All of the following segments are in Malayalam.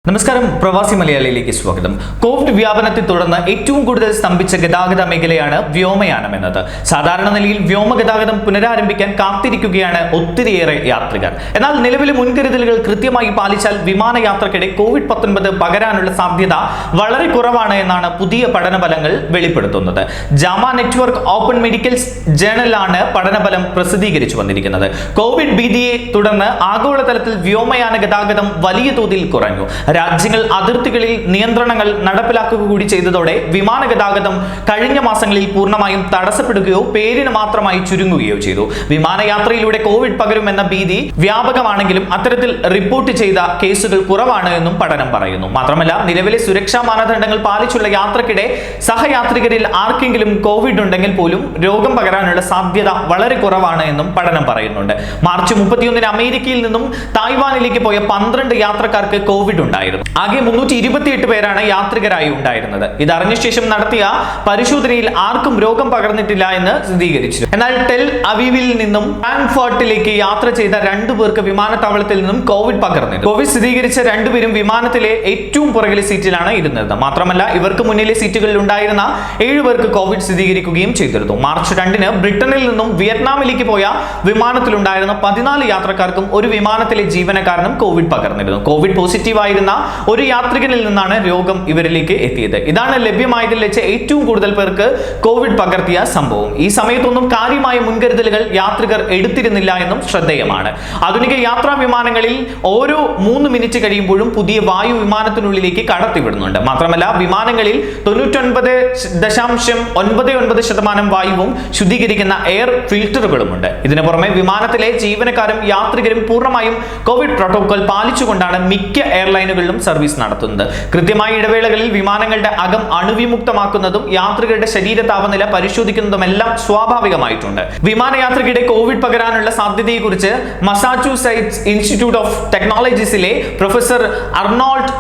നമസ്കാരം, പ്രവാസി മലയാളിയിലേക്ക് സ്വാഗതം. കോവിഡ് വ്യാപനത്തെ തുടർന്ന് ഏറ്റവും കൂടുതൽ സ്തംഭിച്ച ഗതാഗത മേഖലയാണ് വ്യോമയാനം എന്നത്. സാധാരണ നിലയിൽ വ്യോമഗതാഗതം പുനരാരംഭിക്കാൻ കാത്തിരിക്കുകയാണ് ഒത്തിരിയേറെ യാത്രികർ. എന്നാൽ നിലവിലെ മുൻകരുതലുകൾ കൃത്യമായി പാലിച്ചാൽ വിമാനയാത്രക്കിടെ COVID-19 പകരാനുള്ള സാധ്യത വളരെ കുറവാണ് എന്നാണ് പുതിയ പഠനഫലങ്ങൾ വെളിപ്പെടുത്തുന്നത്. ജാമ നെറ്റ്വർക്ക് ഓപ്പൺ മെഡിക്കൽ ജേണലാണ് പഠനഫലം പ്രസിദ്ധീകരിച്ചു വന്നിരിക്കുന്നത്. കോവിഡ് ഭീതിയെ തുടർന്ന് ആഗോളതലത്തിൽ വ്യോമയാന ഗതാഗതം വലിയ തോതിൽ കുറഞ്ഞു. രാജ്യങ്ങൾ അതിർത്തികളിൽ നിയന്ത്രണങ്ങൾ നടപ്പിലാക്കുക കൂടി ചെയ്തതോടെ വിമാന ഗതാഗതം കഴിഞ്ഞ മാസങ്ങളിൽ പൂർണ്ണമായും തടസ്സപ്പെടുകയോ പേരിന് മാത്രമായി ചുരുങ്ങുകയോ ചെയ്തു. വിമാനയാത്രയിലൂടെ കോവിഡ് പകരുമെന്ന ഭീതി വ്യാപകമാണെങ്കിലും അത്തരത്തിൽ റിപ്പോർട്ട് ചെയ്ത കേസുകൾ കുറവാണ് എന്നും പഠനം പറയുന്നു. മാത്രമല്ല, നിലവിലെ സുരക്ഷാ മാനദണ്ഡങ്ങൾ പാലിച്ചുള്ള യാത്രക്കിടെ സഹയാത്രികരിൽ ആർക്കെങ്കിലും കോവിഡ് ഉണ്ടെങ്കിൽ പോലും രോഗം പകരാനുള്ള സാധ്യത വളരെ കുറവാണ് എന്നും പഠനം പറയുന്നുണ്ട്. മാർച്ച് 31 അമേരിക്കയിൽ നിന്നും തായ്വാനിലേക്ക് പോയ 12 യാത്രക്കാർക്ക് കോവിഡ് ഉണ്ടായിരുന്നു. ആകെ 328 പേരാണ് യാത്രികരായി ഉണ്ടായിരുന്നത്. ഇതറിഞ്ഞ ശേഷം നടത്തിയ പരിശോധനയിൽ ആർക്കും രോഗം പകർന്നിട്ടില്ല എന്ന് സ്ഥിരീകരിച്ചു. എന്നാൽ ടെൽ അവീവിൽ നിന്നും ഫ്രാങ്ക്ഫർട്ടിലേക്ക് യാത്ര ചെയ്ത 2 പേർക്ക് വിമാനത്താവളത്തിൽ നിന്നും കോവിഡ് പകർന്നിരുന്നു. കോവിഡ് സ്ഥിരീകരിച്ച 2 പേരും വിമാനത്തിലെ ഏറ്റവും പുറകിലെ സീറ്റിലാണ് ഇരുന്നത്. മാത്രമല്ല, ഇവർക്ക് മുന്നിലെ സീറ്റുകളിൽ ഉണ്ടായിരുന്ന 7 പേർക്ക് കോവിഡ് സ്ഥിരീകരിക്കുകയും ചെയ്തിരുന്നു. മാർച്ച് 2 ബ്രിട്ടനിൽ നിന്നും വിയറ്റ്നാമിലേക്ക് പോയ വിമാനത്തിലുണ്ടായിരുന്ന 14 യാത്രക്കാർക്കും ഒരു വിമാനത്തിലെ ജീവനക്കാരനും കോവിഡ് പകർന്നിരുന്നു. കോവിഡ് പോസിറ്റീവ് ആയിരുന്ന ഒരു യാത്രികനിൽ നിന്നാണ് രോഗം ഇവരിലേക്ക് എത്തിയത്. ഇതാണ് ലഭ്യമായതിൽ വെച്ച് ഏറ്റവും കൂടുതൽ പേർക്ക് കോവിഡ് പകർത്തിയ സംഭവം. ഈ സമയത്തൊന്നും കാര്യമായ മുൻകരുതലുകൾ യാത്രികർ എടുത്തിരുന്നില്ല എന്നും ശ്രദ്ധേയമാണ്. ആധുനിക യാത്രാ വിമാനങ്ങളിൽ ഓരോ 3 മിനിറ്റ് കഴിയുമ്പോഴും പുതിയ വായു വിമാനത്തിനുള്ളിലേക്ക് കടത്തിവിടുന്നുണ്ട്. മാത്രമല്ല, വിമാനങ്ങളിൽ 99.99% വായുവും ശുദ്ധീകരിക്കുന്ന എയർ ഫിൽറ്ററുകളുമുണ്ട്. ഇതിനു പുറമെ വിമാനത്തിലെ ജീവനക്കാരും യാത്രികരും പൂർണ്ണമായും കോവിഡ് പ്രോട്ടോകോൾ പാലിച്ചുകൊണ്ടാണ് മിക്ക എയർലൈനുകളിലും സർവീസ് നടത്തുന്നത്. കൃത്യമായ ഇടവേളകളിൽ വിമാനങ്ങളുടെ അകം അണുവിമുക്തമാക്കുന്നതും യാത്രികരുടെ ശരീര താപനില പരിശോധിക്കുന്നതുമെല്ലാം സ്വാഭാവികമായിട്ടുണ്ട്. വിമാനയാത്രയ്ക്കിടെ കോവിഡ് പകരാനുള്ള സാധ്യതയെക്കുറിച്ച് മസാച്യൂസെറ്റ്സ് ഇൻസ്റ്റിറ്റ്യൂട്ട് ഓഫ് ടെക്നോളജീസിലെ പ്രൊഫസർ അർണോൾഡ്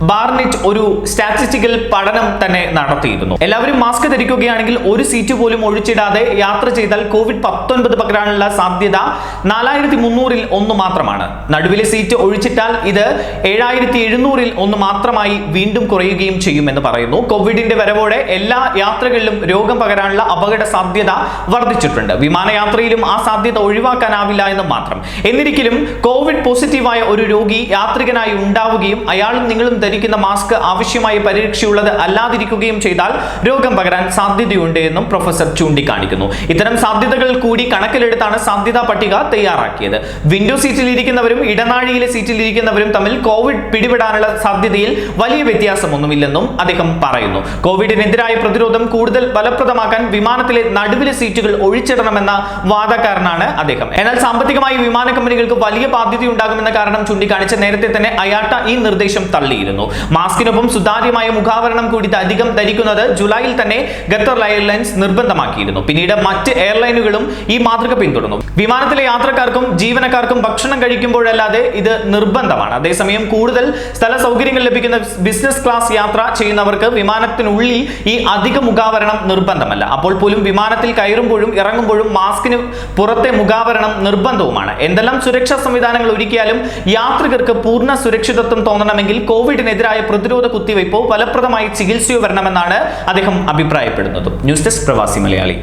ബാർനെറ്റ് ഒരു സ്റ്റാറ്റിസ്റ്റിക്കൽ പഠനം തന്നെ നടത്തിയിരുന്നു. എല്ലാവരും മാസ്ക് ധരിക്കുകയാണെങ്കിൽ ഒരു സീറ്റ് പോലും ഒഴിച്ചിടാതെ യാത്ര ചെയ്താൽ COVID-19 പകരാനുള്ള സാധ്യത 4300-ൽ 1 മാത്രമാണ്. നടുവിലെ സീറ്റ് ഒഴിച്ചിട്ടാൽ ഇത് 7700-ൽ 1 മാത്രമായി വീണ്ടും കുറയുകയും ചെയ്യുമെന്ന് പറയുന്നു. കോവിഡിന്റെ വരവോടെ എല്ലാ യാത്രകളിലും രോഗം പകരാനുള്ള അപകട സാധ്യത വർദ്ധിച്ചിട്ടുണ്ട്. വിമാനയാത്രയിലും ആ സാധ്യത ഒഴിവാക്കാനാവില്ല എന്ന് മാത്രം. എന്നിരിക്കലും കോവിഡ് പോസിറ്റീവായ ഒരു രോഗി യാത്രികനായി ഉണ്ടാവുകയും അയാളും നിങ്ങളും ധരിക്കുന്ന മാസ്ക് ആവശ്യമായ പരിരക്ഷയുള്ളത് അല്ലാതിരിക്കുകയും ചെയ്താൽ രോഗം പകരാൻ സാധ്യതയുണ്ട് എന്നും പ്രൊഫസർ ചൂണ്ടിക്കാണിക്കുന്നു. ഇത്തരം സാധ്യതകൾ കൂടി കണക്കിലെടുത്താണ് സാധ്യതാ പട്ടിക തയ്യാറാക്കിയത്. വിൻഡോ സീറ്റിൽ ഇരിക്കുന്നവരും ഇടനാഴിയിലെ സീറ്റിൽ ഇരിക്കുന്നവരും തമ്മിൽ കോവിഡ് പിടിപെടാനുള്ള സാധ്യതയിൽ വലിയ വ്യത്യാസമൊന്നുമില്ലെന്നും അദ്ദേഹം പറയുന്നു. കോവിഡിനെതിരായ പ്രതിരോധം കൂടുതൽ ഫലപ്രദമാക്കാൻ വിമാനത്തിലെ നടുവിലെ സീറ്റുകൾ ഒഴിച്ചിടണമെന്ന വാദക്കാരനാണ് അദ്ദേഹം. എന്നാൽ സാമ്പത്തികമായി വിമാന കമ്പനികൾക്ക് വലിയ ബാധ്യതയുണ്ടാകുമെന്ന കാരണം ചൂണ്ടിക്കാണിച്ച് നേരത്തെ തന്നെ അയാട്ട ഈ നിർദ്ദേശം തള്ളിയിരുന്നു. മാസ്കിനൊപ്പം സുതാര്യമായ മുഖാവരണം കൂടി അധികം ധരിക്കുന്നത് ജൂലൈയിൽ തന്നെ ഖത്തർ എയർലൈൻസ് നിർബന്ധമാക്കിയിരുന്നു. പിന്നീട് മറ്റ് എയർലൈനുകളും ഈ മാതൃക പിന്തുടർന്നു. വിമാനത്തിലെ യാത്രക്കാർക്കും ജീവനക്കാർക്കും ഭക്ഷണം കഴിക്കുമ്പോഴല്ലാതെ ഇത് നിർബന്ധമാണ്. അതേസമയം കൂടുതൽ സ്ഥല സൗകര്യങ്ങൾ ലഭിക്കുന്ന ബിസിനസ് ക്ലാസ് യാത്ര ചെയ്യുന്നവർക്ക് വിമാനത്തിനുള്ളിൽ ഈ അധിക മുഖാവരണം നിർബന്ധമല്ല. അപ്പോൾ പോലും വിമാനത്തിൽ കയറുമ്പോഴും ഇറങ്ങുമ്പോഴും മാസ്കിന് പുറത്തെ മുഖാവരണം നിർബന്ധവുമാണ്. എന്തെല്ലാം സുരക്ഷാ സംവിധാനങ്ങൾ ഒരുക്കിയാലും യാത്രികർക്ക് പൂർണ്ണ സുരക്ഷിതത്വം തോന്നണമെങ്കിൽ കോവിഡിനെതിരായ പ്രതിരോധ കുത്തിവയ്പോ ഫലപ്രദമായ ചികിത്സയോ വരണമെന്നാണ് അദ്ദേഹം അഭിപ്രായപ്പെടുന്നത്. ന്യൂസ് ഡെസ്ക്, പ്രവാസി മലയാളി.